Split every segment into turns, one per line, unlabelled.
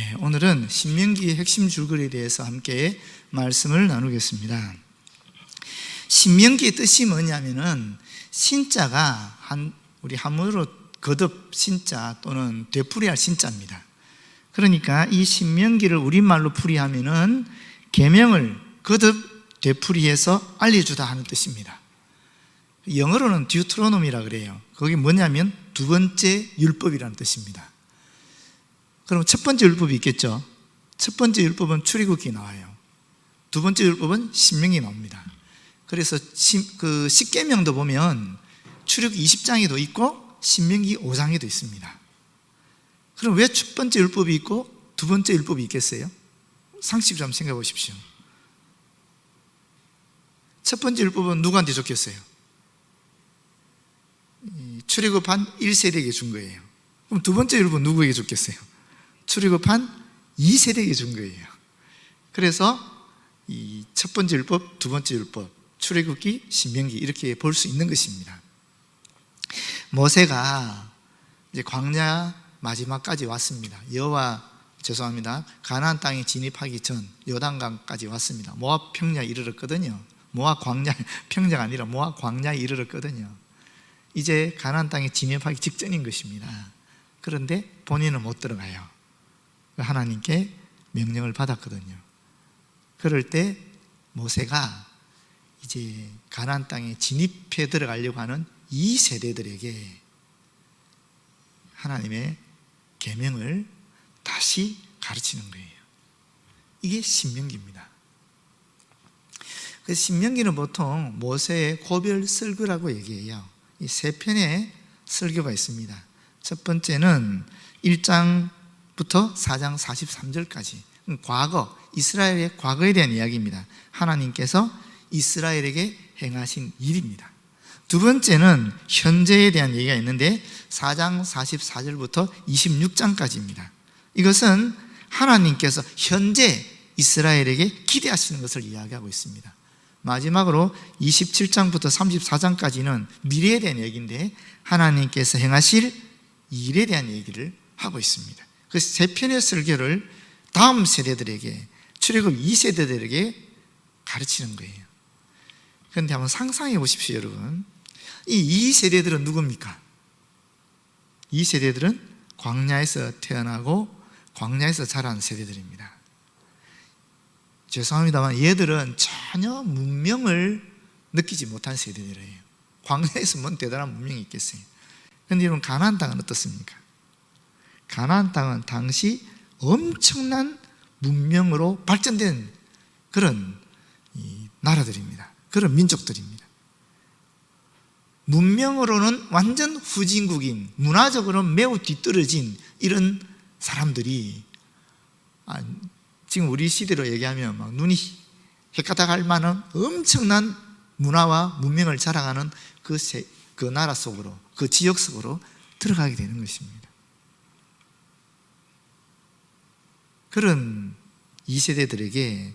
네, 오늘은 신명기의 핵심 줄거리에 대해서 함께 말씀을 나누겠습니다. 신명기의 뜻이 뭐냐면은 신자가 우리 한문으로 거듭 신자 또는 되풀이할 신자입니다. 그러니까 이 신명기를 우리말로 풀이하면은 계명을 거듭 되풀이해서 알려주다 하는 뜻입니다. 영어로는 듀트로노미라 그래요. 그게 뭐냐면 두 번째 율법이라는 뜻입니다. 그럼 첫 번째 율법이 있겠죠. 첫 번째 율법은 출애굽기 나와요. 두 번째 율법은 신명기 나옵니다. 그래서 그 십계명도 보면 출애굽기 20장에도 있고 신명기 5장에도 있습니다. 그럼 왜 첫 번째 율법이 있고 두 번째 율법이 있겠어요? 상식적으로 한번 생각해 보십시오. 첫 번째 율법은 누구한테 줬겠어요? 출애굽한 1세대에게 준 거예요. 그럼 두 번째 율법은 누구에게 줬겠어요? 출애굽한 2세대에게 준 거예요. 그래서 이 첫 번째 율법, 두 번째 율법, 출애굽기, 신명기 이렇게 볼 수 있는 것입니다. 모세가 이제 광야 마지막까지 왔습니다. 가나안 땅에 진입하기 전 요단강까지 왔습니다. 모압 평야에 이르렀거든요. 모압 광야 평야가 아니라 모압 광야에 이르렀거든요. 이제 가나안 땅에 진입하기 직전인 것입니다. 그런데 본인은 못 들어가요. 하나님께 명령을 받았거든요. 그럴 때 모세가 이제 가나안 땅에 진입해 들어가려고 하는 이 세대들에게 하나님의 계명을 다시 가르치는 거예요. 이게 신명기입니다. 그래서 신명기는 보통 모세의 고별 설교라고 얘기해요. 이 세 편의 설교가 있습니다. 첫 번째는 1장부터 4장 43절까지 과거, 이스라엘의 과거에 대한 이야기입니다. 하나님께서 이스라엘에게 행하신 일입니다. 두 번째는 현재에 대한 얘기가 있는데 4장 44절부터 26장까지입니다. 이것은 하나님께서 현재 이스라엘에게 기대하시는 것을 이야기하고 있습니다. 마지막으로 27장부터 34장까지는 미래에 대한 얘기인데 하나님께서 행하실 일에 대한 얘기를 하고 있습니다. 그 세 편의 설교를 다음 세대들에게, 출애굽 2세대들에게 가르치는 거예요. 그런데 한번 상상해 보십시오, 여러분. 이 2세대들은 누굽니까? 2세대들은 광야에서 태어나고 광야에서 자란 세대들입니다. 죄송합니다만 얘들은 전혀 문명을 느끼지 못한 세대들이에요. 광야에서 뭔 대단한 문명이 있겠어요. 그런데 여러분, 가나안 땅은 어떻습니까? 가나안 땅은 당시 엄청난 문명으로 발전된 그런 나라들입니다. 그런 민족들입니다. 문명으로는 완전 후진국인, 문화적으로는 매우 뒤떨어진 이런 사람들이 지금 우리 시대로 얘기하면 막 눈이 헷가닥할 만한 엄청난 문화와 문명을 자랑하는 그 나라 속으로, 그 지역 속으로 들어가게 되는 것입니다. 그런 2세대들에게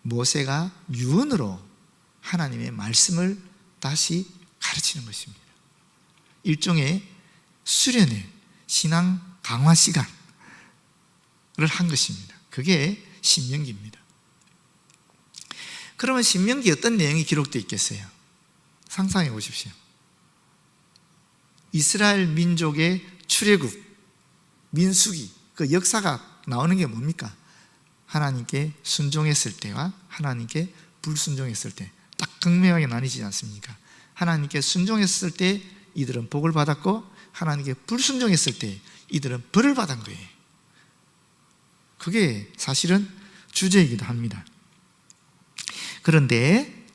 모세가 유언으로 하나님의 말씀을 다시 가르치는 것입니다. 일종의 수련회, 신앙 강화 시간을 한 것입니다. 그게 신명기입니다. 그러면 신명기에 어떤 내용이 기록되어 있겠어요? 상상해 보십시오. 이스라엘 민족의 출애굽, 민수기, 그 역사가 나오는 게 뭡니까? 하나님께 순종했을 때와 하나님께 불순종했을 때 딱 극명하게 나뉘지 않습니까? 하나님께 순종했을 때 이들은 복을 받았고 하나님께 불순종했을 때 이들은 벌을 받은 거예요. 그게 사실은 주제이기도 합니다. 그런데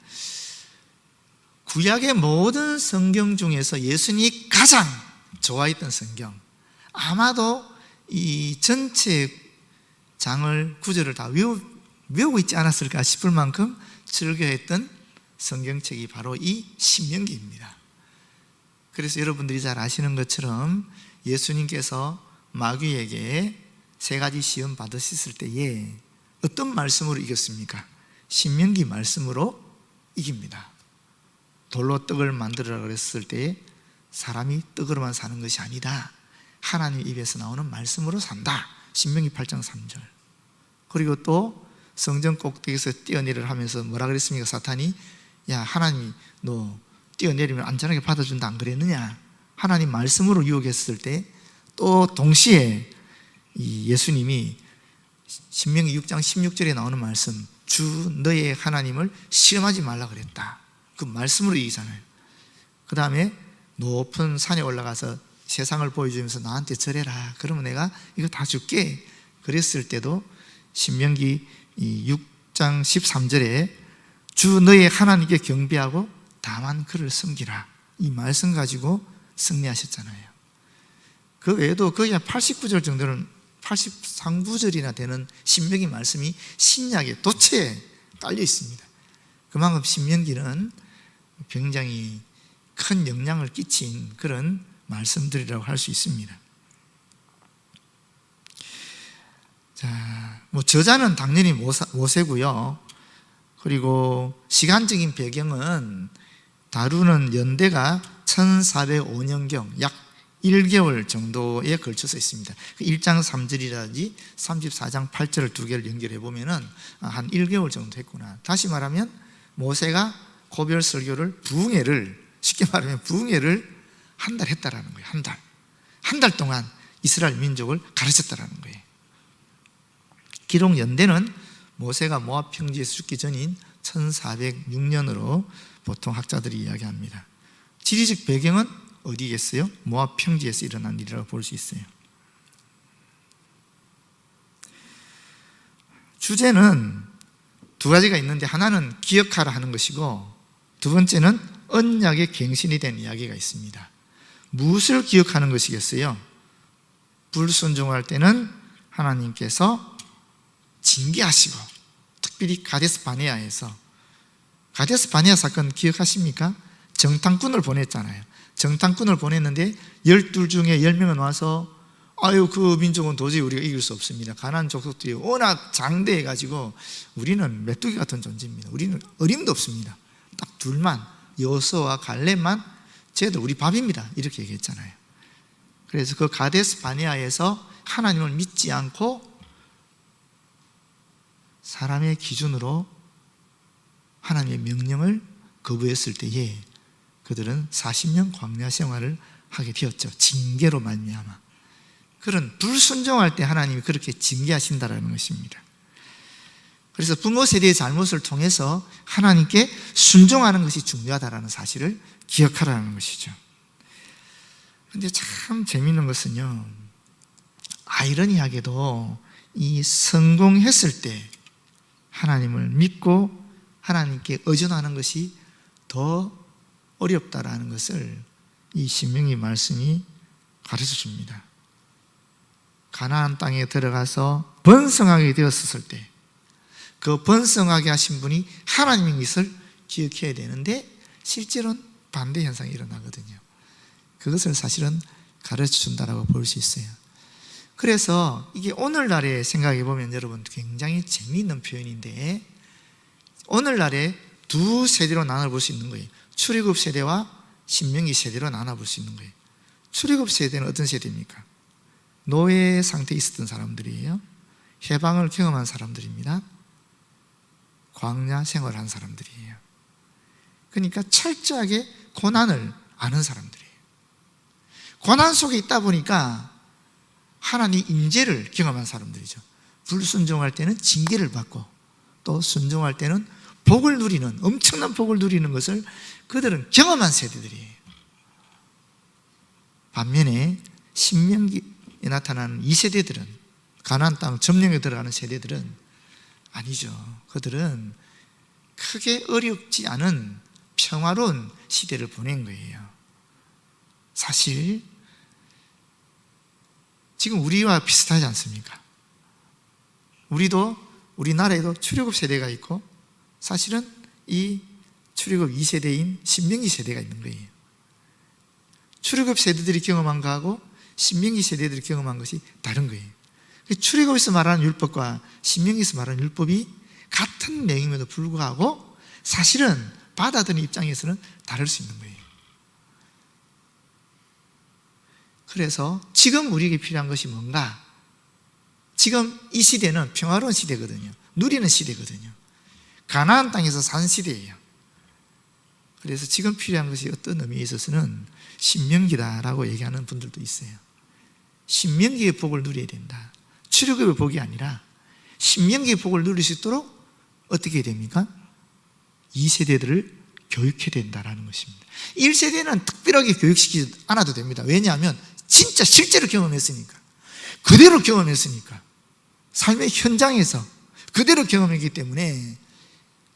구약의 모든 성경 중에서 예수님이 가장 좋아했던 성경, 아마도 이 전체 장을, 구절을 다 외우고 있지 않았을까 싶을 만큼 즐겨했던 성경책이 바로 이 신명기입니다. 그래서 여러분들이 잘 아시는 것처럼 예수님께서 마귀에게 3가지 시험 받으셨을 때에 어떤 말씀으로 이겼습니까? 신명기 말씀으로 이깁니다. 돌로 떡을 만들어라 그랬을 때 사람이 떡으로만 사는 것이 아니다, 하나님 입에서 나오는 말씀으로 산다, 신명기 8장 3절. 그리고 또 성전 꼭대기에서 뛰어내리라 하면서 뭐라 그랬습니까? 사탄이 야 하나님이 너 뛰어내리면 안전하게 받아준다 안 그랬느냐? 하나님 말씀으로 유혹했을 때 또 동시에 이 예수님이 신명기 6장 16절에 나오는 말씀, 주 너의 하나님을 시험하지 말라 그랬다. 그 말씀으로 이기잖아요. 그 다음에 높은 산에 올라가서 세상을 보여주면서 나한테 절해라. 그러면 내가 이거 다 줄게. 그랬을 때도 신명기 6장 13절에 주 너의 하나님께 경배하고 다만 그를 섬기라. 이 말씀 가지고 승리하셨잖아요. 그 외에도 거의 한 89절 정도는 83구절이나 되는 신명기 말씀이 신약에 도처에 깔려 있습니다. 그만큼 신명기는 굉장히 큰 영향을 끼친 그런 말씀들이라고 할 수 있습니다. 자, 저자는 당연히 모세고요. 그리고 시간적인 배경은 다루는 연대가 1405년경 약 1개월 정도에 걸쳐서 있습니다. 1장 3절이라든지 34장 8절을 두 개를 연결해 보면은 한 1개월 정도 했구나. 다시 말하면 모세가 고별 설교를 쉽게 말하면 부흥회를 한 달 했다라는 거예요. 한 달 동안 이스라엘 민족을 가르쳤다라는 거예요. 기록 연대는 모세가 모압 평지에서 죽기 전인 1406년으로 보통 학자들이 이야기합니다. 지리적 배경은 어디겠어요? 모압 평지에서 일어난 일이라고 볼 수 있어요. 주제는 두 가지가 있는데 하나는 기억하라 하는 것이고 두 번째는 언약의 갱신이 된 이야기가 있습니다. 무엇을 기억하는 것이겠어요? 불순종할 때는 하나님께서 징계하시고 특별히 가데스 바네아에서 가데스 바네아 사건 기억하십니까? 정탐꾼을 보냈잖아요. 정탐꾼을 보냈는데 12 중에 10명은 와서 아유 그 민족은 도저히 우리가 이길 수 없습니다. 가나안 족속들이 워낙 장대해가지고 우리는 메뚜기 같은 존재입니다. 우리는 어림도 없습니다. 딱 둘만 여호수아와 갈렙만 쟤들 우리 밥입니다. 이렇게 얘기했잖아요. 그래서 그 가데스 바네아에서 하나님을 믿지 않고 사람의 기준으로 하나님의 명령을 거부했을 때에 그들은 40년 광야 생활을 하게 되었죠. 징계로 말미암아. 그런 불순종할 때 하나님이 그렇게 징계하신다라는 것입니다. 그래서 부모 세대의 잘못을 통해서 하나님께 순종하는 것이 중요하다는 사실을 기억하라는 것이죠. 그런데 참 재미있는 것은요, 아이러니하게도 이 성공했을 때 하나님을 믿고 하나님께 의존하는 것이 더 어렵다라는 것을 이 신명기 말씀이 가르쳐 줍니다. 가나안 땅에 들어가서 번성하게 되었을 때 그 번성하게 하신 분이 하나님인 것을 기억해야 되는데 실제로는 반대 현상이 일어나거든요. 그것을 사실은 가르쳐 준다라고 볼 수 있어요. 그래서 이게 오늘날에 생각해 보면 여러분 굉장히 재미있는 표현인데 오늘날에 두 세대로 나눠볼 수 있는 거예요. 출애굽 세대와 신명기 세대로 나눠볼 수 있는 거예요. 출애굽 세대는 어떤 세대입니까? 노예 상태에 있었던 사람들이에요. 해방을 경험한 사람들입니다. 광야 생활한 사람들이에요. 그러니까 철저하게 고난을 아는 사람들이에요. 고난 속에 있다 보니까 하나님 임재를 경험한 사람들이죠. 불순종할 때는 징계를 받고 또 순종할 때는 복을 누리는, 엄청난 복을 누리는 것을 그들은 경험한 세대들이에요. 반면에 신명기에 나타나는 이 세대들은, 가나안 땅 점령에 들어가는 세대들은 아니죠. 그들은 크게 어렵지 않은 평화로운 시대를 보낸 거예요. 사실 지금 우리와 비슷하지 않습니까? 우리나라에도 출애굽 세대가 있고 사실은 이 출애굽 2세대인 신명기 세대가 있는 거예요. 출애굽 세대들이 경험한 거하고 신명기 세대들이 경험한 것이 다른 거예요. 출애굽에서 말하는 율법과 신명기에서 말하는 율법이 같은 내용임에도 불구하고 사실은 받아들이는 입장에서는 다를 수 있는 거예요. 그래서 지금 우리에게 필요한 것이 뭔가? 지금 이 시대는 평화로운 시대거든요. 누리는 시대거든요. 가나안 땅에서 산 시대예요. 그래서 지금 필요한 것이 어떤 의미에 있어서는 신명기다라고 얘기하는 분들도 있어요. 신명기의 복을 누려야 된다. 출애굽의 복이 아니라 신명기의 복을 누릴 수 있도록 어떻게 해야 됩니까? 2세대들을 교육해야 된다는 것입니다. 1세대는 특별하게 교육시키지 않아도 됩니다. 왜냐하면 진짜 실제로 경험했으니까, 그대로 경험했으니까, 삶의 현장에서 그대로 경험했기 때문에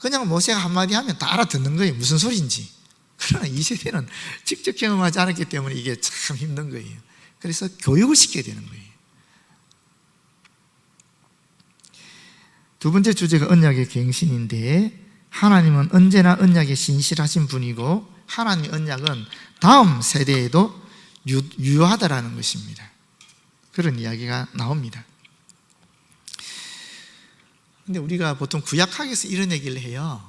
그냥 모세가 한마디 하면 다 알아듣는 거예요. 무슨 소리인지. 그러나 2세대는 직접 경험하지 않았기 때문에 이게 참 힘든 거예요. 그래서 교육을 시켜야 되는 거예요. 두 번째 주제가 언약의 갱신인데, 하나님은 언제나 언약에 신실하신 분이고 하나님의 언약은 다음 세대에도 유효하다라는 것입니다. 그런 이야기가 나옵니다. 근데 우리가 보통 구약학에서 이런 얘기를 해요.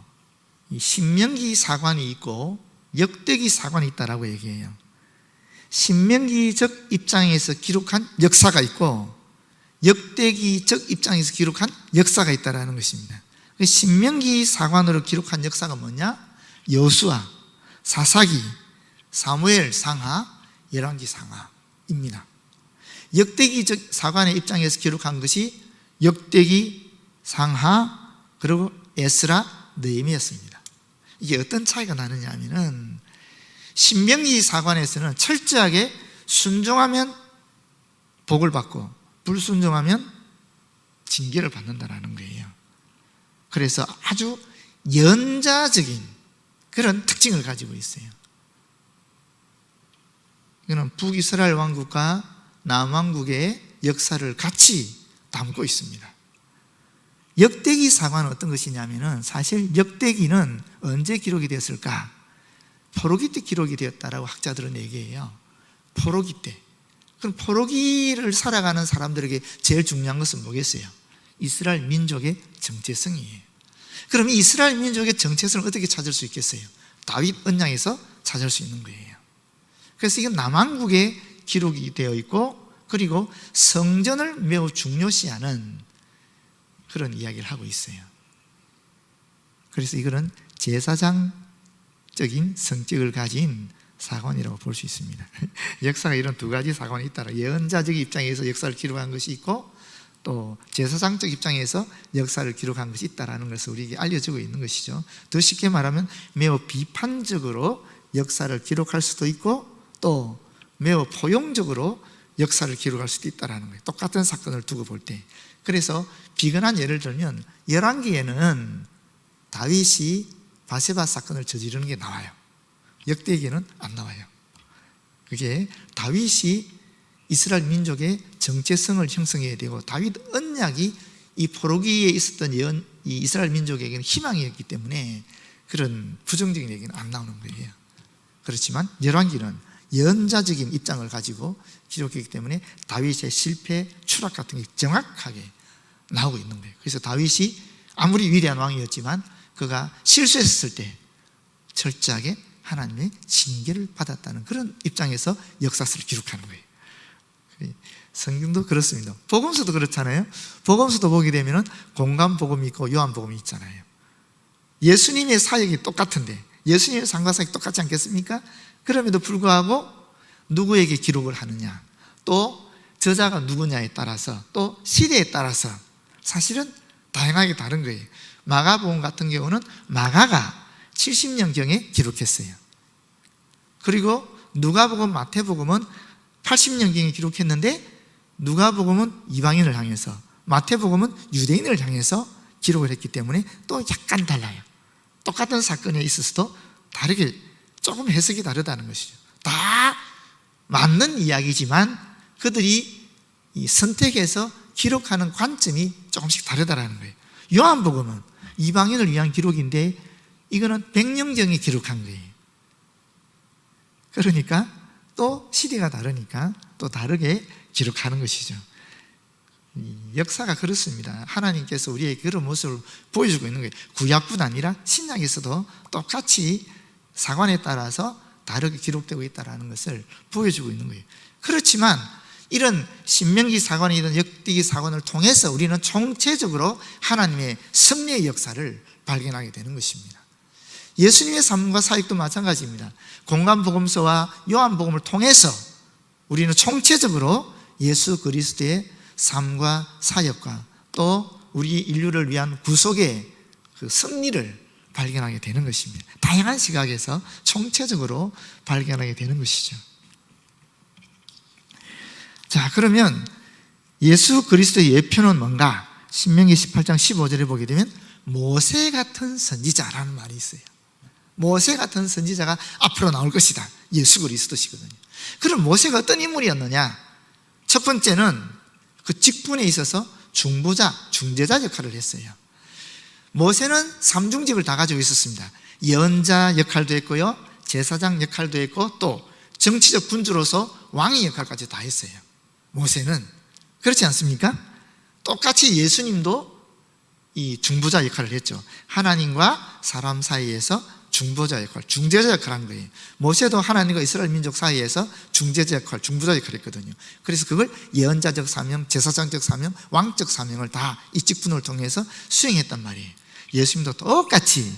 이 신명기 사관이 있고 역대기 사관이 있다라고 얘기해요. 신명기적 입장에서 기록한 역사가 있고 역대기적 입장에서 기록한 역사가 있다라는 것입니다. 신명기 사관으로 기록한 역사가 뭐냐? 여수아, 사사기, 사무엘 상하, 열왕기 상하입니다. 역대기적 사관의 입장에서 기록한 것이 역대기 상하 그리고 에스라, 느헤미야였습니다. 이게 어떤 차이가 나느냐 하면은 신명기 사관에서는 철저하게 순종하면 복을 받고 불순종하면 징계를 받는다라는 거예요. 그래서 아주 연자적인 그런 특징을 가지고 있어요. 이거는 북이스라엘 왕국과 남왕국의 역사를 같이 담고 있습니다. 역대기 사관은 어떤 것이냐면은 사실 역대기는 언제 기록이 되었을까? 포로기 때 기록이 되었다라고 학자들은 얘기해요. 포로기 때. 그럼 포로기를 살아가는 사람들에게 제일 중요한 것은 뭐겠어요? 이스라엘 민족의 정체성이에요. 그럼 이 이스라엘 민족의 정체성을 어떻게 찾을 수 있겠어요? 다윗 언약에서 찾을 수 있는 거예요. 그래서 이건 남왕국에 기록이 되어 있고 그리고 성전을 매우 중요시하는 그런 이야기를 하고 있어요. 그래서 이거는 제사장적인 성격을 가진 사관이라고 볼 수 있습니다. 역사가 이런 두 가지 사관이 있다라. 예언자적 입장에서 역사를 기록한 것이 있고 또 제사장적 입장에서 역사를 기록한 것이 있다라는 것을 우리에게 알려주고 있는 것이죠. 더 쉽게 말하면 매우 비판적으로 역사를 기록할 수도 있고 또 매우 포용적으로 역사를 기록할 수도 있다라는 거예요. 똑같은 사건을 두고 볼 때. 그래서 비근한 예를 들면 열왕기에는 다윗이 바세바 사건을 저지르는 게 나와요. 역대기에는 안 나와요. 그게 다윗이 이스라엘 민족의 정체성을 형성해야 되고 다윗 언약이 이 포로기에 있었던 이 이스라엘 민족에게는 희망이었기 때문에 그런 부정적인 얘기는 안 나오는 거예요. 그렇지만 열왕기는 연자적인 입장을 가지고 기록했기 때문에 다윗의 실패, 추락 같은 게 정확하게 나오고 있는 거예요. 그래서 다윗이 아무리 위대한 왕이었지만 그가 실수했을 때 철저하게 하나님의 징계를 받았다는 그런 입장에서 역사서를 기록하는 거예요. 성경도 그렇습니다. 복음서도 그렇잖아요. 복음서도 보게 되면 공관복음이 있고 요한복음이 있잖아요. 예수님의 사역이 똑같은데 예수님의 삶과 사역이 똑같지 않겠습니까? 그럼에도 불구하고 누구에게 기록을 하느냐 또 저자가 누구냐에 따라서 또 시대에 따라서 사실은 다양하게 다른 거예요. 마가복음 같은 경우는 마가가 70년경에 기록했어요. 그리고 누가복음, 마태복음은 80년경에 기록했는데 누가복음은 이방인을 향해서 마태복음은 유대인을 향해서 기록을 했기 때문에 또 약간 달라요. 똑같은 사건에 있어서도 다르게 조금 해석이 다르다는 것이죠. 다 맞는 이야기지만 그들이 이 선택해서 기록하는 관점이 조금씩 다르다는 거예요. 요한복음은 이방인을 위한 기록인데 이거는 백령경에 기록한 거예요. 그러니까 또 시대가 다르니까 또 다르게 기록하는 것이죠. 역사가 그렇습니다. 하나님께서 우리에게 그런 모습을 보여주고 있는 거예요. 구약뿐 아니라 신약에서도 똑같이 사관에 따라서 다르게 기록되고 있다는 것을 보여주고 있는 거예요. 그렇지만 이런 신명기 사관이든 역대기 사관을 통해서 우리는 총체적으로 하나님의 섭리의 역사를 발견하게 되는 것입니다. 예수님의 삶과 사역도 마찬가지입니다. 공간복음서와 요한복음을 통해서 우리는 총체적으로 예수 그리스도의 삶과 사역과 또 우리 인류를 위한 구속의 그 섭리를 발견하게 되는 것입니다. 다양한 시각에서 총체적으로 발견하게 되는 것이죠. 자, 그러면 예수 그리스도의 예표는 뭔가? 신명기 18장 15절에 보게 되면 모세 같은 선지자라는 말이 있어요. 모세 같은 선지자가 앞으로 나올 것이다. 예수 그리스도시거든요. 그럼 모세가 어떤 인물이었느냐? 첫 번째는 그 직분에 있어서 중보자, 중재자 역할을 했어요. 모세는 삼중직을 다 가지고 있었습니다. 예언자 역할도 했고요, 제사장 역할도 했고, 또 정치적 군주로서 왕의 역할까지 다 했어요. 모세는 그렇지 않습니까? 똑같이 예수님도 이 중보자 역할을 했죠. 하나님과 사람 사이에서 중보자 역할, 중재자 역할을 한 거예요. 모세도 하나님과 이스라엘 민족 사이에서 중재자 역할, 중보자 역할을 했거든요. 그래서 그걸 예언자적 사명, 제사장적 사명, 왕적 사명을 다 이 직분을 통해서 수행했단 말이에요. 예수님도 똑같이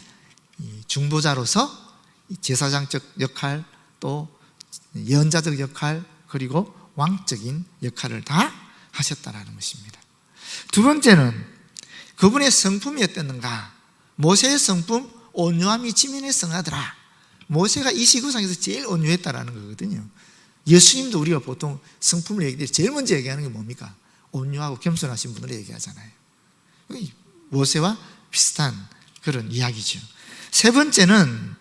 중보자로서 제사장적 역할, 또 예언자적 역할, 그리고 왕적인 역할을 다 하셨다는 것입니다. 두 번째는 그분의 성품이 어땠는가? 모세의 성품, 온유함이 지면에 성하더라. 모세가 이 지구상에서 제일 온유했다라는 거거든요. 예수님도 우리가 보통 성품을 얘기할 때 제일 먼저 얘기하는 게 뭡니까? 온유하고 겸손하신 분을 얘기하잖아요. 모세와 비슷한 그런 이야기죠. 세 번째는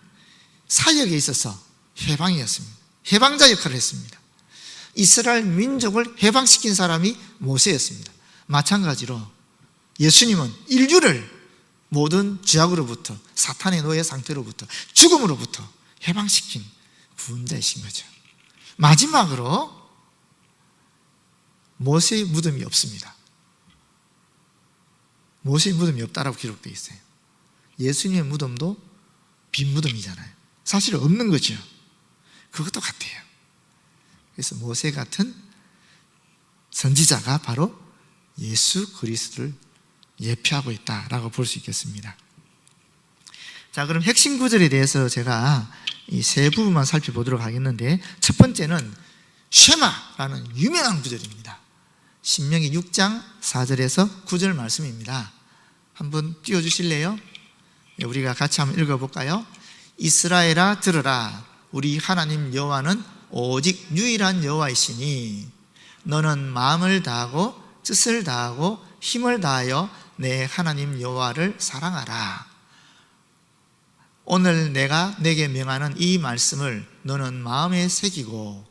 사역에 있어서 해방이었습니다. 해방자 역할을 했습니다. 이스라엘 민족을 해방시킨 사람이 모세였습니다. 마찬가지로 예수님은 인류를 모든 죄악으로부터, 사탄의 노예 상태로부터, 죽음으로부터 해방시킨 구원자이신 거죠. 마지막으로 모세의 무덤이 없습니다. 모세의 무덤이 없다라고 기록되어 있어요. 예수님의 무덤도 빈 무덤이잖아요. 사실 없는 거죠. 그것도 같아요. 그래서 모세 같은 선지자가 바로 예수 그리스도를 예표하고 있다라고 볼 수 있겠습니다. 자, 그럼 핵심 구절에 대해서 제가 이 세 부분만 살펴보도록 하겠는데, 첫 번째는 쉐마라는 유명한 구절입니다. 신명기 6장 4절에서 9절 말씀입니다. 한번 띄워주실래요? 우리가 같이 한번 읽어볼까요? 이스라엘아 들으라. 우리 하나님 여호와는 오직 유일한 여호와이시니 너는 마음을 다하고 뜻을 다하고 힘을 다하여 내 하나님 여호와를 사랑하라. 오늘 내가 내게 명하는 이 말씀을 너는 마음에 새기고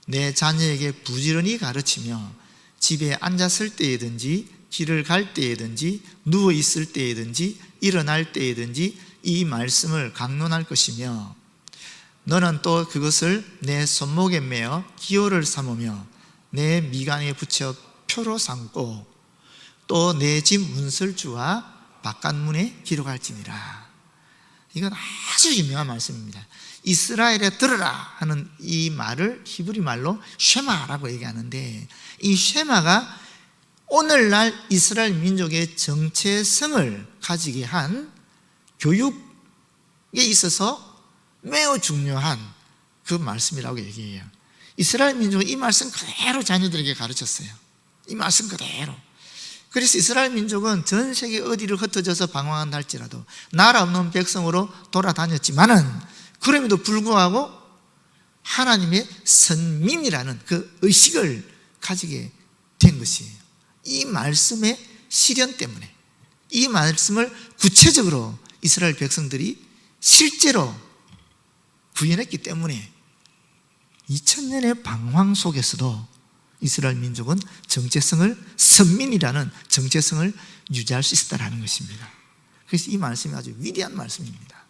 내 자녀에게 부지런히 가르치며 집에 앉았을 때에든지 길을 갈 때에든지 누워 있을 때에든지 일어날 때에든지 이 말씀을 강론할 것이며 너는 또 그것을 내 손목에 매어 기호를 삼으며 내 미간에 붙여 표로 삼고 또 내 집 문설주와 바깥문에 기록할지니라. 이건 아주 유명한 말씀입니다. 이스라엘에 들으라 하는 이 말을 히브리 말로 쉐마라고 얘기하는데, 이 쉐마가 오늘날 이스라엘 민족의 정체성을 가지게 한 교육에 있어서 매우 중요한 그 말씀이라고 얘기해요. 이스라엘 민족은 이 말씀 그대로 자녀들에게 가르쳤어요. 이 말씀 그대로. 그래서 이스라엘 민족은 전 세계 어디를 흩어져서 방황한다 할지라도 나라 없는 백성으로 돌아다녔지만은 그럼에도 불구하고 하나님의 선민이라는 그 의식을 가지게 된 것이에요. 이 말씀의 실현 때문에, 이 말씀을 구체적으로 이스라엘 백성들이 실제로 구현했기 때문에 2000년의 방황 속에서도 이스라엘 민족은 정체성을, 선민이라는 정체성을 유지할 수 있었다는 것입니다. 그래서 이 말씀이 아주 위대한 말씀입니다.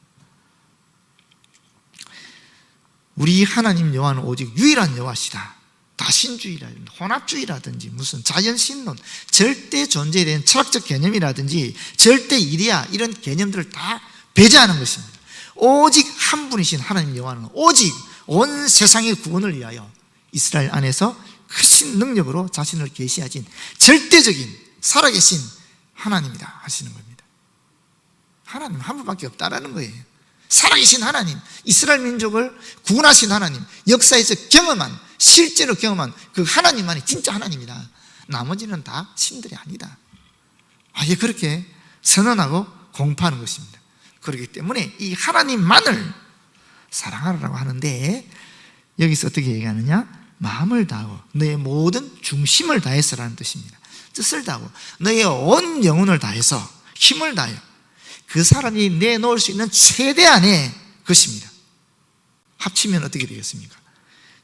우리 하나님 여호와는 오직 유일한 여호와시다. 다신주의라든지 혼합주의라든지 무슨 자연신론, 절대 존재에 대한 철학적 개념이라든지 절대 이리야 이런 개념들을 다 배제하는 것입니다. 오직 한 분이신 하나님 여호와는 오직 온 세상의 구원을 위하여 이스라엘 안에서 크신 능력으로 자신을 계시하신 절대적인 살아계신 하나님이다 하시는 겁니다. 하나님 한 분밖에 없다라는 거예요. 살아계신 하나님, 이스라엘 민족을 구원하신 하나님, 역사에서 경험한, 실제로 경험한 그 하나님만이 진짜 하나님이다. 나머지는 다 신들이 아니다. 아예 그렇게 선언하고 공포하는 것입니다. 그렇기 때문에 이 하나님만을 사랑하라고 하는데, 여기서 어떻게 얘기하느냐? 마음을 다하고 너의 모든 중심을 다해서라는 뜻입니다. 뜻을 다하고 너의 온 영혼을 다해서, 힘을 다하여 그 사람이 내놓을 수 있는 최대한의 것입니다. 합치면 어떻게 되겠습니까?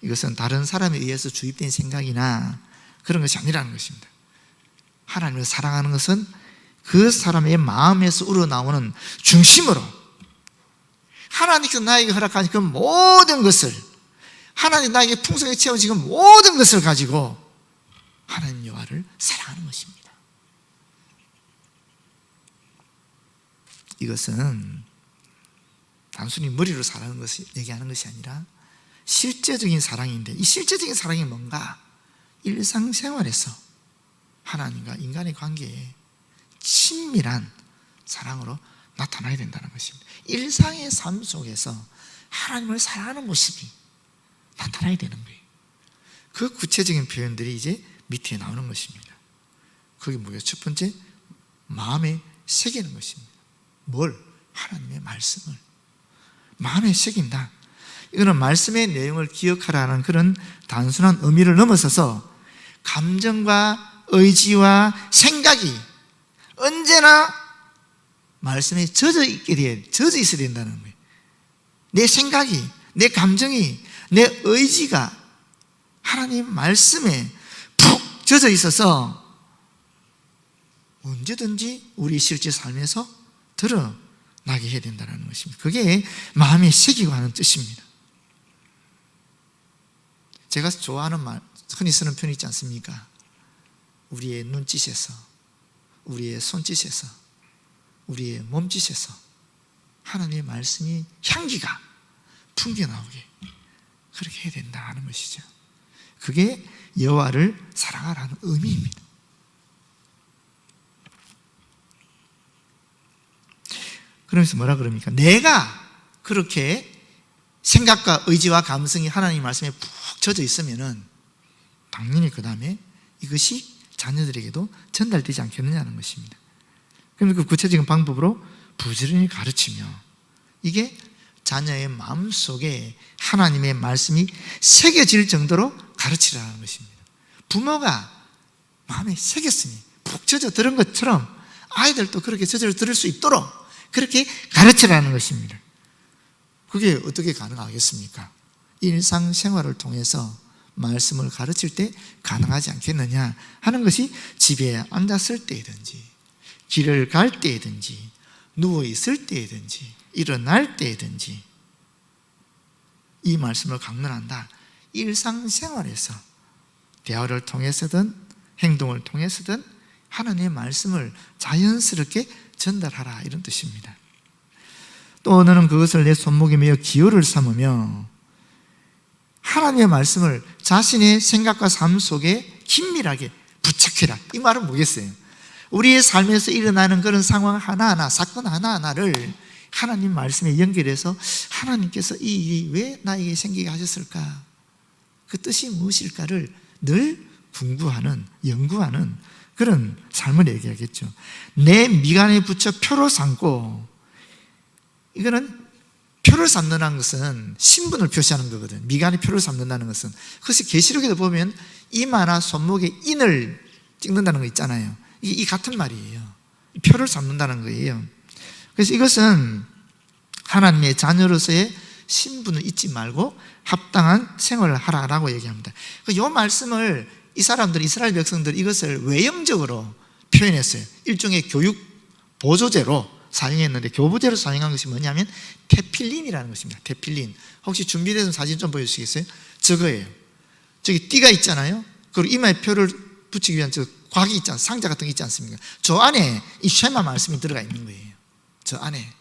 이것은 다른 사람에 의해서 주입된 생각이나 그런 것이 아니라는 것입니다. 하나님을 사랑하는 것은 그 사람의 마음에서 우러나오는 중심으로, 하나님께서 나에게 허락하신 그 모든 것을, 하나님 나에게 풍성히 채워진 그 모든 것을 가지고 하나님 여호와를 사랑하는 것입니다. 이것은 단순히 머리로 사랑하는 것을 얘기하는 것이 아니라 실제적인 사랑인데, 이 실제적인 사랑이 뭔가? 일상생활에서 하나님과 인간의 관계에 친밀한 사랑으로 나타나야 된다는 것입니다. 일상의 삶 속에서 하나님을 사랑하는 모습이 나타나야 되는 거예요. 그 구체적인 표현들이 이제 밑에 나오는 것입니다. 그게 뭐예요? 첫 번째, 마음에 새기는 것입니다. 뭘? 하나님의 말씀을 마음에 새긴다. 이거는 말씀의 내용을 기억하라는 그런 단순한 의미를 넘어서서 감정과 의지와 생각이 언제나 말씀에 젖어 있어야 된다는 거예요. 내 생각이, 내 감정이, 내 의지가 하나님 말씀에 푹 젖어 있어서 언제든지 우리 실제 삶에서 드러나게 해야 된다는 것입니다. 그게 마음에 새기고 하는 뜻입니다. 제가 좋아하는 말, 흔히 쓰는 표현 있지 않습니까? 우리의 눈짓에서, 우리의 손짓에서, 우리의 몸짓에서 하나님의 말씀이 향기가 풍겨나오게 그렇게 해야 된다 하는 것이죠. 그게 여호와를 사랑하라는 의미입니다. 그러면서 뭐라 그럽니까? 내가 그렇게 생각과 의지와 감성이 하나님 말씀에 푹 젖어 있으면은 당연히 그 다음에 이것이 자녀들에게도 전달되지 않겠느냐는 것입니다. 그럼 그 구체적인 방법으로 부지런히 가르치며, 이게 자녀의 마음속에 하나님의 말씀이 새겨질 정도로 가르치라는 것입니다. 부모가 마음에 새겼으니 푹 젖어 들은 것처럼 아이들도 그렇게 젖어 들을 수 있도록 그렇게 가르치라는 것입니다. 그게 어떻게 가능하겠습니까? 일상생활을 통해서 말씀을 가르칠 때 가능하지 않겠느냐 하는 것이, 집에 앉았을 때든지 길을 갈 때든지 누워있을 때든지 일어날 때든지 이 말씀을 강론한다. 일상생활에서 대화를 통해서든 행동을 통해서든 하나님의 말씀을 자연스럽게 전달하라, 이런 뜻입니다. 또 너는 그것을 내 손목에 메어 기호를 삼으며 하나님의 말씀을 자신의 생각과 삶 속에 긴밀하게 부착해라. 이 말은 뭐겠어요? 우리의 삶에서 일어나는 그런 상황 하나하나, 사건 하나하나를 하나님 말씀에 연결해서 하나님께서 이 일이 왜 나에게 생기게 하셨을까? 그 뜻이 무엇일까를 늘 궁구하는, 연구하는 그런 삶을 얘기하겠죠. 내 미간에 붙여 표로 삼고, 이거는 표를 삼는다는 것은 신분을 표시하는 거거든. 미간에 표를 삼는다는 것은, 그것이 계시록에도 보면 이마나 손목에 인을 찍는다는 거 있잖아요. 이 같은 말이에요. 표를 삼는다는 거예요. 그래서 이것은 하나님의 자녀로서의 신분을 잊지 말고 합당한 생활을 하라라고 얘기합니다. 이 말씀을 이 사람들, 이스라엘 백성들 이것을 외형적으로 표현했어요. 일종의 교육 보조제로 사용했는데, 교보제로 사용한 것이 뭐냐면 테필린이라는 것입니다. 테필린. 혹시 준비된 사진 좀 보여주시겠어요? 저거예요. 저기 띠가 있잖아요. 그리고 이마에 표를 붙이기 위한 저 곽이 있지 않습니까? 상자 같은 게 있지 않습니까? 저 안에 이 쉐마 말씀이 들어가 있는 거예요. 저 안에.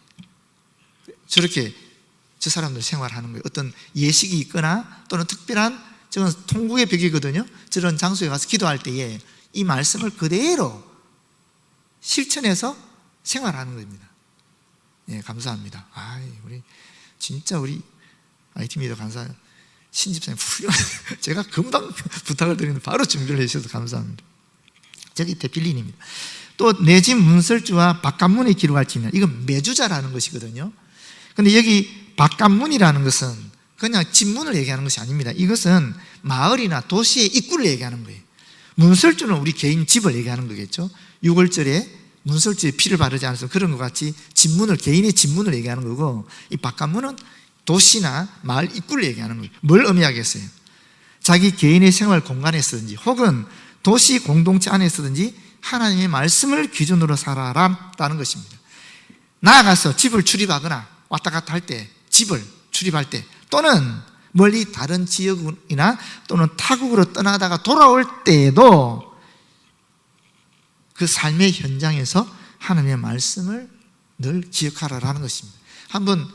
저렇게 저 사람들 생활하는 거예요. 어떤 예식이 있거나 또는 특별한 저건 통곡의 벽이거든요. 저런 장소에 가서 기도할 때에 이 말씀을 그대로 실천해서 생활하는 겁니다. 예, 감사합니다. 우리 진짜 우리 IT 미디어 간사 신집사님 제가 금방 부탁을 드리는데 바로 준비를 해주셔서 감사합니다. 저기 대필린입니다. 또 내 집 문설주와 바깥문에 기록할 지는 이건 매주자라는 것이거든요. 근데 여기 바깥문이라는 것은 그냥 집문을 얘기하는 것이 아닙니다. 이것은 마을이나 도시의 입구를 얘기하는 거예요. 문설주는 우리 개인 집을 얘기하는 거겠죠. 6월절에 문설주에 피를 바르지 않아서 그런 것 같이 집문을, 개인의 집문을 얘기하는 거고, 이 바깥문은 도시나 마을 입구를 얘기하는 거예요. 뭘 의미하겠어요? 자기 개인의 생활 공간에서든지 혹은 도시 공동체 안에서든지 하나님의 말씀을 기준으로 살아라라는 것입니다. 나아가서 집을 출입하거나 왔다 갔다 할 때, 집을 출입할 때, 또는 멀리 다른 지역이나 또는 타국으로 떠나다가 돌아올 때에도 그 삶의 현장에서 하나님의 말씀을 늘 기억하라라는 것입니다. 한번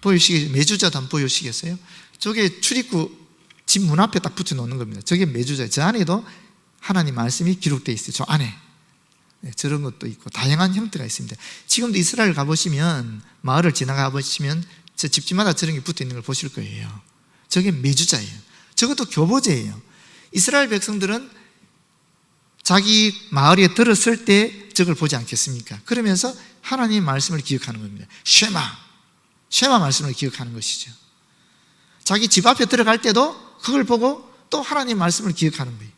매주자도 한번 보여주시겠어요? 저게 출입구 집 문 앞에 딱 붙여 놓는 겁니다. 저게 매주자예요. 저 안에도 하나님 말씀이 기록되어 있어요. 저 안에. 네, 저런 것도 있고 다양한 형태가 있습니다. 지금도 이스라엘 가보시면, 마을을 지나가 보시면 저 집집마다 저런 게 붙어 있는 걸 보실 거예요. 저게 매주자예요. 저것도 교보제예요. 이스라엘 백성들은 자기 마을에 들었을 때 저걸 보지 않겠습니까? 그러면서 하나님의 말씀을 기억하는 겁니다. 쉐마 말씀을 기억하는 것이죠. 자기 집 앞에 들어갈 때도 그걸 보고 또 하나님의 말씀을 기억하는 거예요.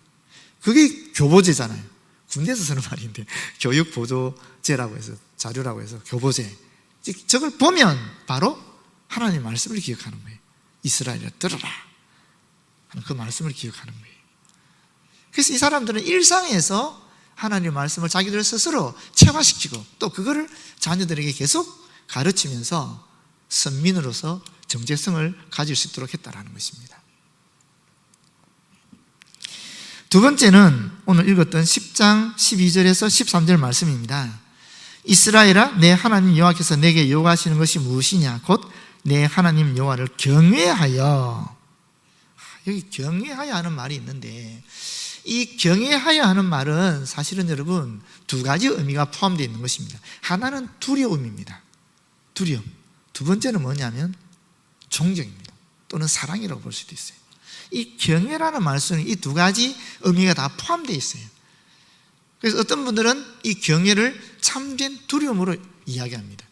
그게 교보제잖아요. 군대에서 쓰는 말인데 교육보조제라고 해서, 자료라고 해서 교보제. 저걸 보면 바로 하나님의 말씀을 기억하는 거예요. 이스라엘아 들어라 하는 그 말씀을 기억하는 거예요. 그래서 이 사람들은 일상에서 하나님의 말씀을 자기들 스스로 체화시키고 또 그거를 자녀들에게 계속 가르치면서 선민으로서 정체성을 가질 수 있도록 했다라는 것입니다. 두 번째는 오늘 읽었던 10장 12절에서 13절 말씀입니다. 이스라엘아, 내 하나님 여호와께서 내게 요구하시는 것이 무엇이냐? 곧 내 하나님 여호와를 경외하여. 여기 경외하여 하는 말이 있는데, 이 경외하여 하는 말은 사실은 여러분 두 가지 의미가 포함되어 있는 것입니다. 하나는 두려움입니다. 두려움. 두 번째는 뭐냐면 존경입니다. 또는 사랑이라고 볼 수도 있어요. 이 경외라는 말씀은 이 두 가지 의미가 다 포함되어 있어요. 그래서 어떤 분들은 이 경외를 참된 두려움으로 이야기합니다.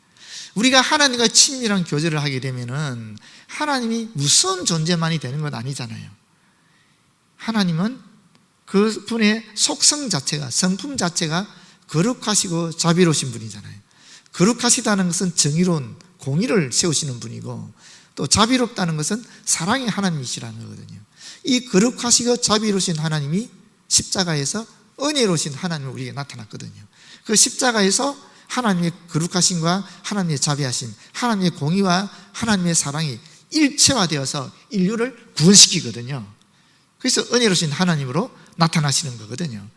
우리가 하나님과 친밀한 교제를 하게 되면은 하나님이 무서운 존재만이 되는 건 아니잖아요. 하나님은 그 분의 속성 자체가, 성품 자체가 거룩하시고 자비로우신 분이잖아요. 거룩하시다는 것은 정의로운 공의를 세우시는 분이고, 또 자비롭다는 것은 사랑의 하나님이시라는 거거든요. 이 거룩하시고 자비로우신 하나님이 십자가에서 은혜로우신 하나님을 우리에게 나타났거든요. 그 십자가에서 하나님의 거룩하심과 하나님의 자비하심, 하나님의 공의와 하나님의 사랑이 일체화되어서 인류를 구원시키거든요. 그래서 은혜로우신 하나님으로 나타나시는 거거든요.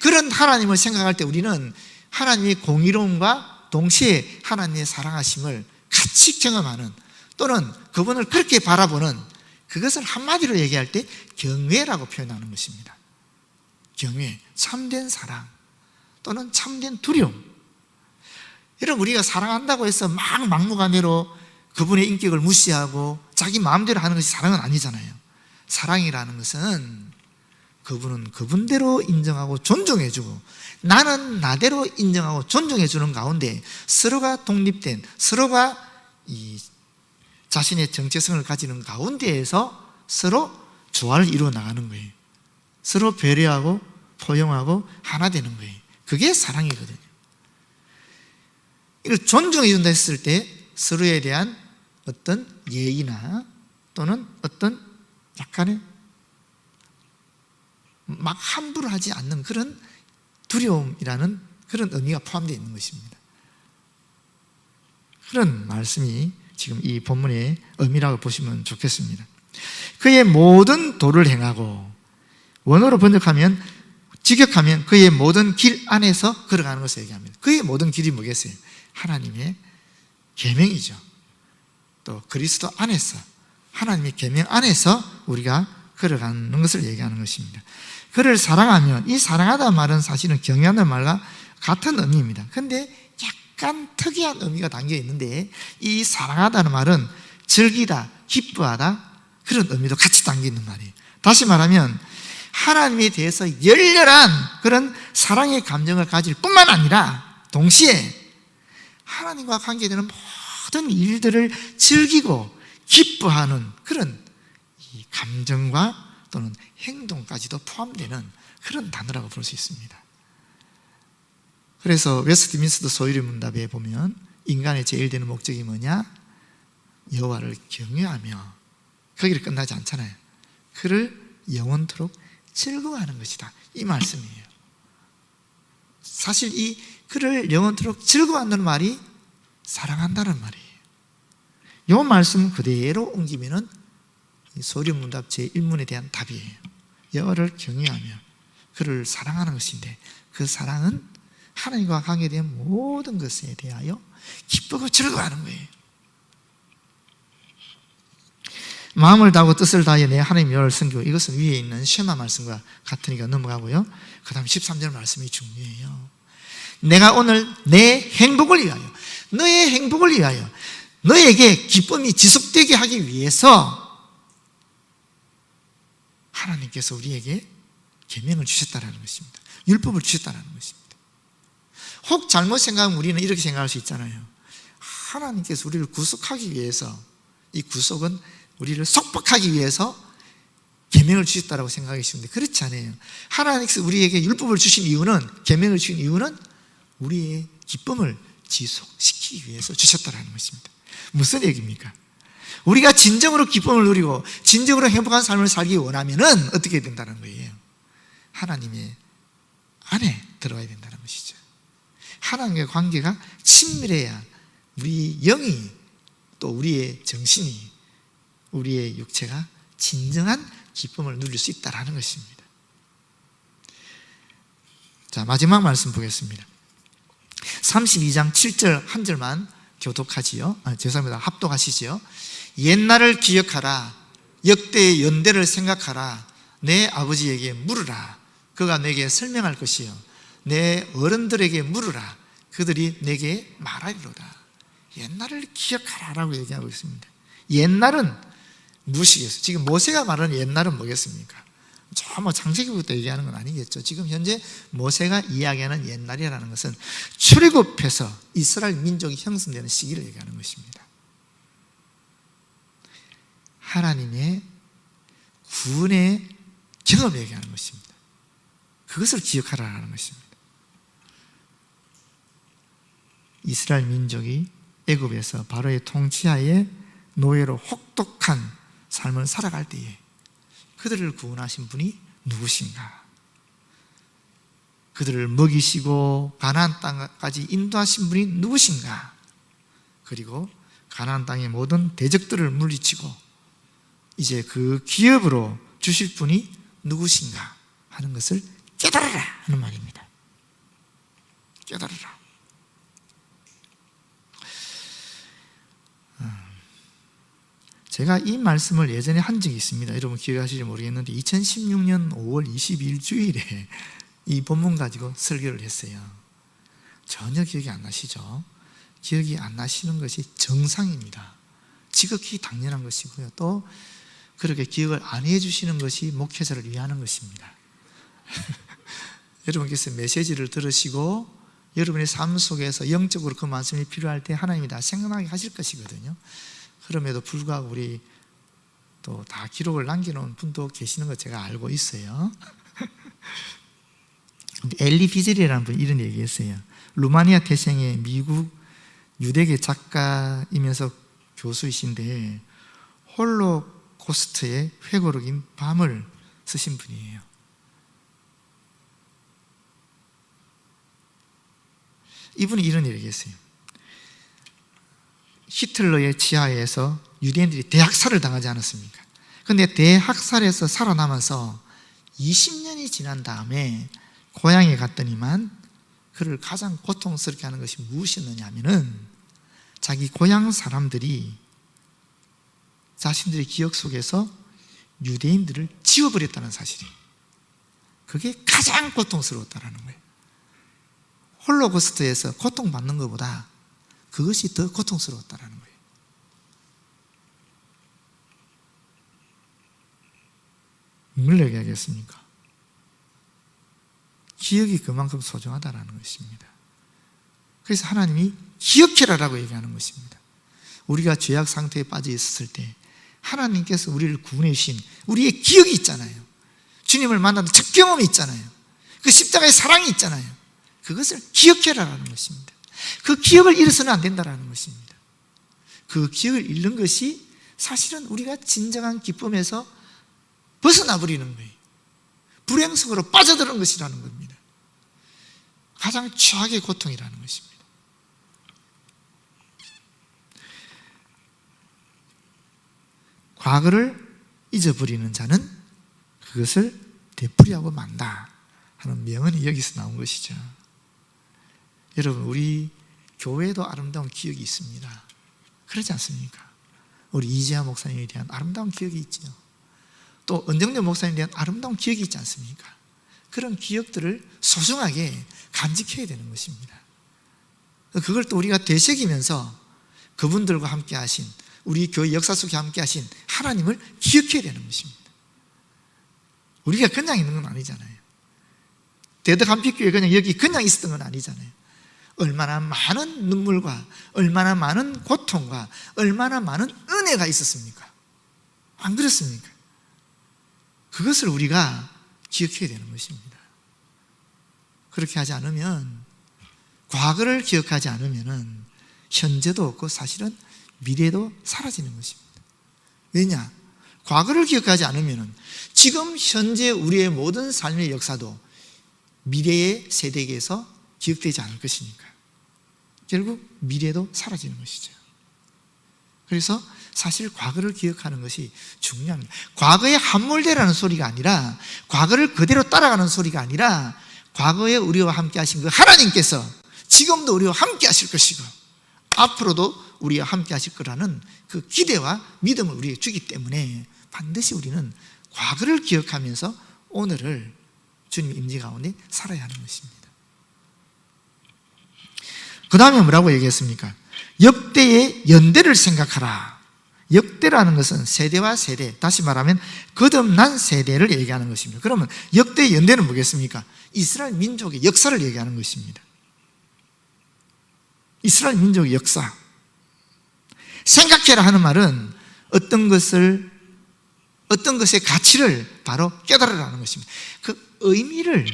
그런 하나님을 생각할 때 우리는 하나님의 공의로움과 동시에 하나님의 사랑하심을 같이 경험하는, 또는 그분을 그렇게 바라보는, 그것을 한마디로 얘기할 때 경외라고 표현하는 것입니다. 경외, 참된 사랑 또는 참된 두려움. 여러분, 우리가 사랑한다고 해서 막 막무가내로 그분의 인격을 무시하고 자기 마음대로 하는 것이 사랑은 아니잖아요. 사랑이라는 것은 그분은 그분대로 인정하고 존중해주고 나는 나대로 인정하고 존중해주는 가운데 서로가 독립된, 서로가 이 자신의 정체성을 가지는 가운데에서 서로 조화를 이루어 나가는 거예요. 서로 배려하고 포용하고 하나 되는 거예요. 그게 사랑이거든요. 이걸 존중해 준다 했을 때 서로에 대한 어떤 예의나 또는 어떤 약간의 막 함부로 하지 않는 그런 두려움이라는 그런 의미가 포함되어 있는 것입니다. 그런 말씀이 지금 이 본문의 의미라고 보시면 좋겠습니다. 그의 모든 도를 행하고, 원어로 번역하면, 직역하면 그의 모든 길 안에서 걸어가는 것을 얘기합니다. 그의 모든 길이 뭐겠어요? 하나님의 계명이죠. 또 그리스도 안에서 하나님의 계명 안에서 우리가 걸어가는 것을 얘기하는 것입니다. 그를 사랑하면, 이 사랑하다는 말은 사실은 경외하는 말과 같은 의미입니다. 그런데 약간 특이한 의미가 담겨 있는데, 이 사랑하다는 말은 즐기다, 기뻐하다, 그런 의미도 같이 담겨 있는 말이에요. 다시 말하면 하나님에 대해서 열렬한 그런 사랑의 감정을 가질 뿐만 아니라 동시에 하나님과 관계되는 모든 일들을 즐기고 기뻐하는 그런 이 감정과 또는 행동까지도 포함되는 그런 단어라고 볼 수 있습니다. 그래서 웨스트민스터 소유리 문답에 보면 인간의 제일 되는 목적이 뭐냐? 여호와를 경외하며, 거기를 끝나지 않잖아요. 그를 영원토록 즐거워하는 것이다, 이 말씀이에요. 사실 이 그를 영원토록 즐거워한다는 말이 사랑한다는 말이에요. 이 말씀 그대로 옮기면은 소유리 문답 제1문에 대한 답이에요. 여호와를 경외하며 그를 사랑하는 것인데, 그 사랑은 하나님과 관계된 모든 것에 대하여 기쁘고 즐거워하는 거예요. 마음을 다하고 뜻을 다하여 내 하나님 여호와를 섬기고, 이것은 위에 있는 쉐마 말씀과 같으니까 넘어가고요. 그 다음 13절 말씀이 중요해요. 내가 오늘 내 행복을 위하여, 너의 행복을 위하여, 너에게 기쁨이 지속되게 하기 위해서 하나님께서 우리에게 계명을 주셨다는 것입니다. 율법을 주셨다는 것입니다. 혹 잘못 생각하면 우리는 이렇게 생각할 수 있잖아요. 하나님께서 우리를 구속하기 위해서, 이 구속은 우리를 속박하기 위해서 계명을 주셨다고 생각하기 쉬운데, 그렇지 않아요. 하나님께서 우리에게 율법을 주신 이유는, 계명을 주신 이유는 우리의 기쁨을 지속시키기 위해서 주셨다는 것입니다. 무슨 얘기입니까? 우리가 진정으로 기쁨을 누리고 진정으로 행복한 삶을 살기 원하면은 어떻게 된다는 거예요? 하나님의 안에 들어가야 된다는 것이죠. 하나님과의 관계가 친밀해야 우리 영이, 또 우리의 정신이, 우리의 육체가 진정한 기쁨을 누릴 수 있다는 것입니다. 자, 마지막 말씀 보겠습니다. 32장 7절 한 절만 교독하지요. 죄송합니다. 합독하시지요. 옛날을 기억하라. 역대의 연대를 생각하라. 내 아버지에게 물으라. 그가 내게 설명할 것이요. 내 어른들에게 물으라. 그들이 내게 말하리로다. 옛날을 기억하라라고 얘기하고 있습니다. 옛날은 무엇이겠어요? 지금 모세가 말하는 옛날은 뭐겠습니까? 저 창세기부터 얘기하는 건 아니겠죠. 지금 현재 모세가 이야기하는 옛날이라는 것은 출애굽해서 이스라엘 민족이 형성되는 시기를 얘기하는 것입니다. 하나님의 구원의 경험을 얘기하는 것입니다. 그것을 기억하라는 것입니다. 이스라엘 민족이 애굽에서 바로의 통치하에 노예로 혹독한 삶을 살아갈 때에 그들을 구원하신 분이 누구신가? 그들을 먹이시고 가나안 땅까지 인도하신 분이 누구신가? 그리고 가나안 땅의 모든 대적들을 물리치고 이제 그 기업으로 주실 분이 누구신가 하는 것을 깨달아라 하는 말입니다. 깨달아라. 제가 이 말씀을 예전에 한 적이 있습니다. 여러분 기억하실지 모르겠는데 2016년 5월 22일 주일에 이 본문 가지고 설교를 했어요. 전혀 기억이 안 나시죠? 기억이 안 나시는 것이 정상입니다. 지극히 당연한 것이고요. 또 그렇게 기억을 안 해주시는 것이 목회자를 위하는 것입니다. 여러분께서 메시지를 들으시고 여러분의 삶 속에서 영적으로 그 말씀이 필요할 때 하나님이 다 생각나게 하실 것이거든요. 그럼에도 불구하고 우리 또 다 기록을 남겨놓은 분도 계시는 거 제가 알고 있어요. 엘리 비젤이라는 분이 이런 얘기했어요. 루마니아 태생의 미국 유대계 작가이면서 교수이신데 홀로코스트의 회고록인 밤을 쓰신 분이에요. 이분이 이런 얘기했어요. 히틀러의 지하에서 유대인들이 대학살을 당하지 않았습니까? 그런데 대학살에서 살아남아서 20년이 지난 다음에 고향에 갔더니만 그를 가장 고통스럽게 하는 것이 무엇이었느냐 하면은 자기 고향 사람들이 자신들의 기억 속에서 유대인들을 지워버렸다는 사실이에요. 그게 가장 고통스러웠다는 거예요. 홀로코스트에서 고통받는 것보다 그것이 더 고통스러웠다는 거예요. 뭘 얘기하겠습니까? 기억이 그만큼 소중하다는 것입니다. 그래서 하나님이 기억해라라고 얘기하는 것입니다. 우리가 죄악 상태에 빠져 있었을 때 하나님께서 우리를 구원해 주신 우리의 기억이 있잖아요. 주님을 만나는 첫 경험이 있잖아요. 그 십자가의 사랑이 있잖아요. 그것을 기억해라라는 것입니다. 그 기억을 잃어서는 안 된다는 것입니다. 그 기억을 잃는 것이 사실은 우리가 진정한 기쁨에서 벗어나 버리는 거예요. 불행 속으로 빠져드는 것이라는 겁니다. 가장 최악의 고통이라는 것입니다. 과거를 잊어버리는 자는 그것을 되풀이하고 만다 하는 명언이 여기서 나온 것이죠. 여러분, 우리 교회도 아름다운 기억이 있습니다. 그렇지 않습니까? 우리 이재하 목사님에 대한 아름다운 기억이 있죠. 또 은정렬 목사님에 대한 아름다운 기억이 있지 않습니까? 그런 기억들을 소중하게 간직해야 되는 것입니다. 그걸 또 우리가 되새기면서 그분들과 함께 하신, 우리 교회 역사 속에 함께 하신 하나님을 기억해야 되는 것입니다. 우리가 그냥 있는 건 아니잖아요. 대덕 한빛교회 그냥 여기 그냥 있었던 건 아니잖아요. 얼마나 많은 눈물과 얼마나 많은 고통과 얼마나 많은 은혜가 있었습니까? 안 그렇습니까? 그것을 우리가 기억해야 되는 것입니다. 그렇게 하지 않으면, 과거를 기억하지 않으면 현재도 없고 사실은 미래도 사라지는 것입니다. 왜냐? 과거를 기억하지 않으면 지금 현재 우리의 모든 삶의 역사도 미래의 세대에게서 기억되지 않을 것이니까 결국 미래도 사라지는 것이죠. 그래서 사실 과거를 기억하는 것이 중요합니다. 과거에 함몰되라는 소리가 아니라, 과거를 그대로 따라가는 소리가 아니라, 과거에 우리와 함께 하신 그 하나님께서 지금도 우리와 함께 하실 것이고 앞으로도 우리와 함께 하실 거라는 그 기대와 믿음을 우리에게 주기 때문에 반드시 우리는 과거를 기억하면서 오늘을 주님 임재 가운데 살아야 하는 것입니다. 그 다음에 뭐라고 얘기했습니까? 역대의 연대를 생각하라. 역대라는 것은 세대와 세대, 다시 말하면 거듭난 세대를 얘기하는 것입니다. 그러면 역대의 연대는 뭐겠습니까? 이스라엘 민족의 역사를 얘기하는 것입니다. 이스라엘 민족의 역사. 생각해라 하는 말은 어떤 것의 가치를 바로 깨달으라는 것입니다. 그 의미를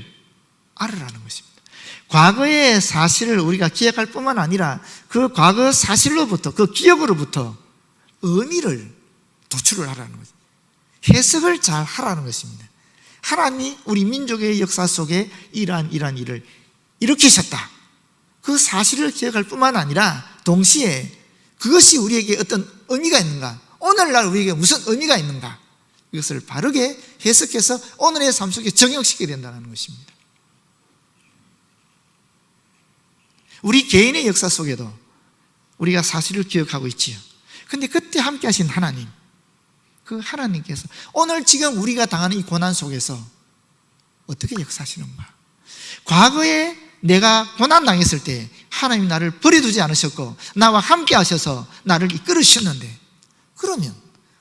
알으라는 것입니다. 과거의 사실을 우리가 기억할 뿐만 아니라 그 과거 사실로부터, 그 기억으로부터 의미를 도출을 하라는 거죠. 해석을 잘 하라는 것입니다. 하나님이 우리 민족의 역사 속에 이러한 일을 일으키셨다. 그 사실을 기억할 뿐만 아니라 동시에 그것이 우리에게 어떤 의미가 있는가, 오늘날 우리에게 무슨 의미가 있는가, 이것을 바르게 해석해서 오늘의 삶 속에 적용시켜야 된다는 것입니다. 우리 개인의 역사 속에도 우리가 사실을 기억하고 있지요. 그런데 그때 함께 하신 하나님, 그 하나님께서 오늘 지금 우리가 당하는 이 고난 속에서 어떻게 역사하시는가. 과거에 내가 고난당했을 때 하나님이 나를 버려두지 않으셨고 나와 함께 하셔서 나를 이끌어 주셨는데, 그러면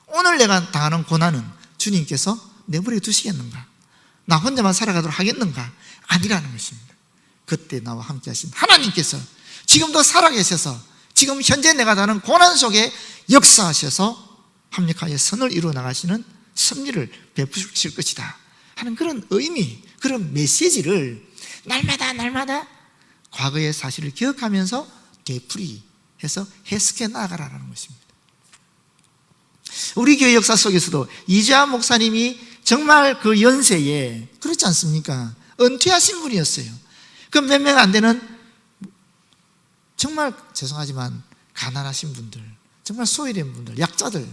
오늘 내가 당하는 고난은 주님께서 내버려 두시겠는가? 나 혼자만 살아가도록 하겠는가? 아니라는 것입니다. 그때 나와 함께 하신 하나님께서 지금도 살아계셔서 지금 현재 내가 당하는 고난 속에 역사하셔서 합력하여 선을 이루어 나가시는 섭리를 베푸실 것이다 하는 그런 의미, 그런 메시지를 날마다 과거의 사실을 기억하면서 되풀이해서 해석해 나가라는 것입니다. 우리 교회 역사 속에서도 이재하 목사님이 정말 그 연세에, 그렇지 않습니까? 은퇴하신 분이었어요. 그 몇 명 안 되는, 정말 죄송하지만 가난하신 분들, 정말 소외된 분들, 약자들,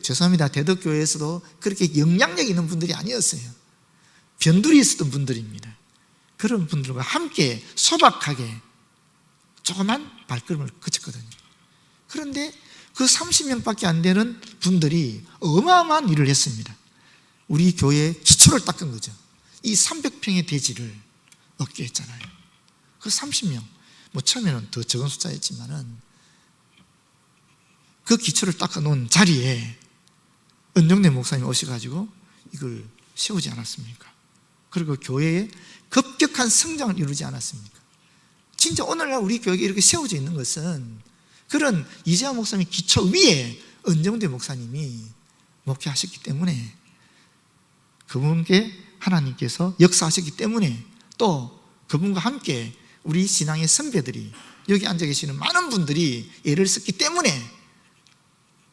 죄송합니다, 대덕교회에서도 그렇게 영향력 있는 분들이 아니었어요. 변두리 있었던 분들입니다. 그런 분들과 함께 소박하게 조그만 발걸음을 그쳤거든요. 그런데 그 30명밖에 안 되는 분들이 어마어마한 일을 했습니다. 우리 교회의 기초를 닦은 거죠. 이 300평의 대지를 얻게 했잖아요. 그 30명, 처음에는 더 적은 숫자였지만은 그 기초를 닦아놓은 자리에 은정대 목사님이 오셔가지고 이걸 세우지 않았습니까? 그리고 교회에 급격한 성장을 이루지 않았습니까? 진짜 오늘날 우리 교회가 이렇게 세워져 있는 것은 그런 이재하 목사님 기초 위에 은정대 목사님이 목회하셨기 때문에, 그분께 하나님께서 역사하셨기 때문에, 또 그분과 함께 우리 신앙의 선배들이, 여기 앉아 계시는 많은 분들이 예를 썼기 때문에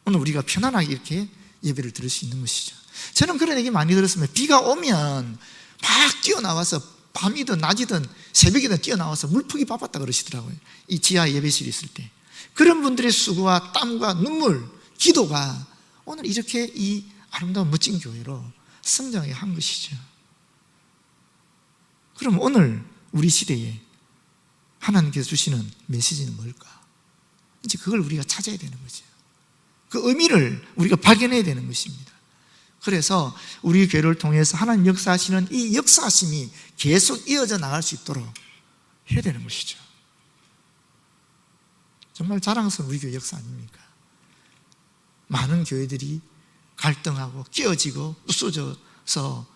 오늘 우리가 편안하게 이렇게 예배를 드릴 수 있는 것이죠. 저는 그런 얘기 많이 들었습니다. 비가 오면 막 뛰어나와서 밤이든 낮이든 새벽이든 뛰어나와서 물풍이 바빴다 그러시더라고요. 이 지하 예배실이 있을 때. 그런 분들의 수고와 땀과 눈물, 기도가 오늘 이렇게 이 아름다운 멋진 교회로 성장하게 한 것이죠. 그럼 오늘 우리 시대에 하나님께서 주시는 메시지는 뭘까? 이제 그걸 우리가 찾아야 되는 거죠. 그 의미를 우리가 발견해야 되는 것입니다. 그래서 우리 교회를 통해서 하나님 역사하시는 이 역사하심이 계속 이어져 나갈 수 있도록 해야 되는 것이죠. 정말 자랑스러운 우리 교회 역사 아닙니까? 많은 교회들이 갈등하고 깨어지고 부서져서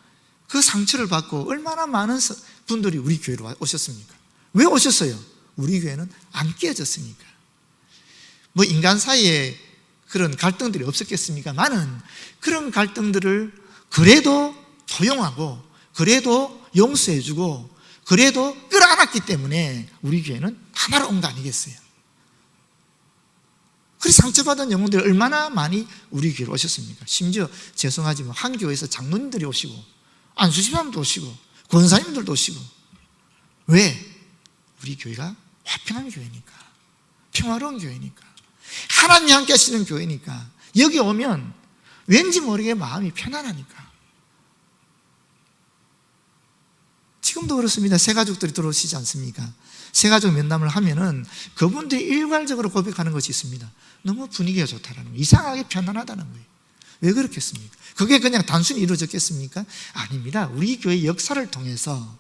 그 상처를 받고 얼마나 많은 분들이 우리 교회로 오셨습니까? 왜 오셨어요? 우리 교회는 안 깨어졌으니까. 인간 사이에 그런 갈등들이 없었겠습니까? 많은 그런 갈등들을 그래도 포용하고, 그래도 용서해주고, 그래도 끌어안았기 때문에 우리 교회는 하나로 온 거 아니겠어요? 그래서 상처받은 영혼들이 얼마나 많이 우리 교회로 오셨습니까? 심지어 죄송하지만 한 교회에서 장로님들이 오시고, 안수집사님도 오시고, 권사님들도 오시고. 왜? 우리 교회가 화평한 교회니까, 평화로운 교회니까, 하나님이 함께 하시는 교회니까, 여기 오면 왠지 모르게 마음이 편안하니까. 지금도 그렇습니다. 새가족들이 들어오시지 않습니까? 새가족 면담을 하면은 그분들이 일괄적으로 고백하는 것이 있습니다. 너무 분위기가 좋다라는 거예요. 이상하게 편안하다는 거예요. 왜 그렇겠습니까? 그게 그냥 단순히 이루어졌겠습니까? 아닙니다. 우리 교회 역사를 통해서,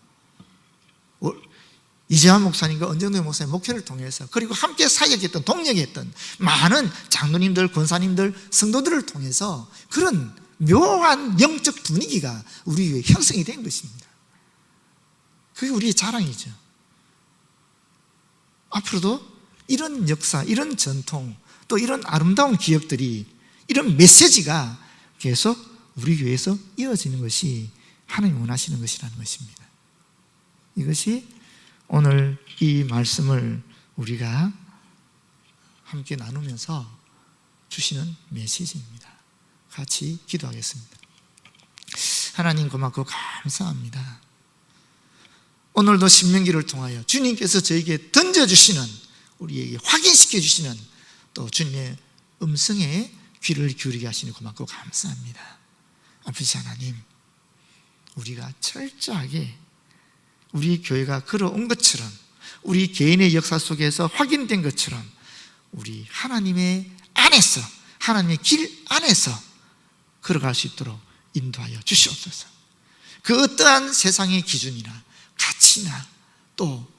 이재하 목사님과 은정대 목사님 목회를 통해서, 그리고 함께 사역했던, 동력했던 많은 장로님들, 권사님들, 성도들을 통해서 그런 묘한 영적 분위기가 우리 교회에 형성이 된 것입니다. 그게 우리의 자랑이죠. 앞으로도 이런 역사, 이런 전통, 또 이런 아름다운 기억들이, 이런 메시지가 계속 우리 교회에서 이어지는 것이 하나님이 원하시는 것이라는 것입니다. 이것이 오늘 이 말씀을 우리가 함께 나누면서 주시는 메시지입니다. 같이 기도하겠습니다. 하나님 고맙고 감사합니다. 오늘도 신명기를 통하여 주님께서 저에게 던져주시는, 우리에게 확인시켜 주시는 또 주님의 음성에 귀를 기울이게 하시니 고맙고 감사합니다. 아버지 하나님, 우리가 철저하게 우리 교회가 걸어온 것처럼, 우리 개인의 역사 속에서 확인된 것처럼 우리 하나님의 안에서, 하나님의 길 안에서 걸어갈 수 있도록 인도하여 주시옵소서. 그 어떠한 세상의 기준이나 가치나 또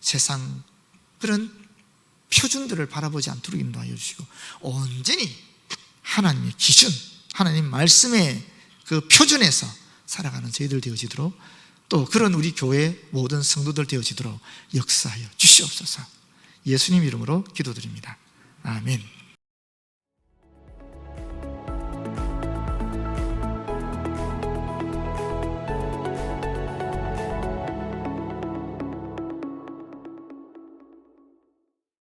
세상 그런 표준들을 바라보지 않도록 인도하여 주시고, 온전히 하나님의 기준, 하나님 말씀의 그 표준에서 살아가는 저희들 되어지도록, 또 그런 우리 교회 모든 성도들 되어지도록 역사하여 주시옵소서. 예수님 이름으로 기도드립니다. 아멘.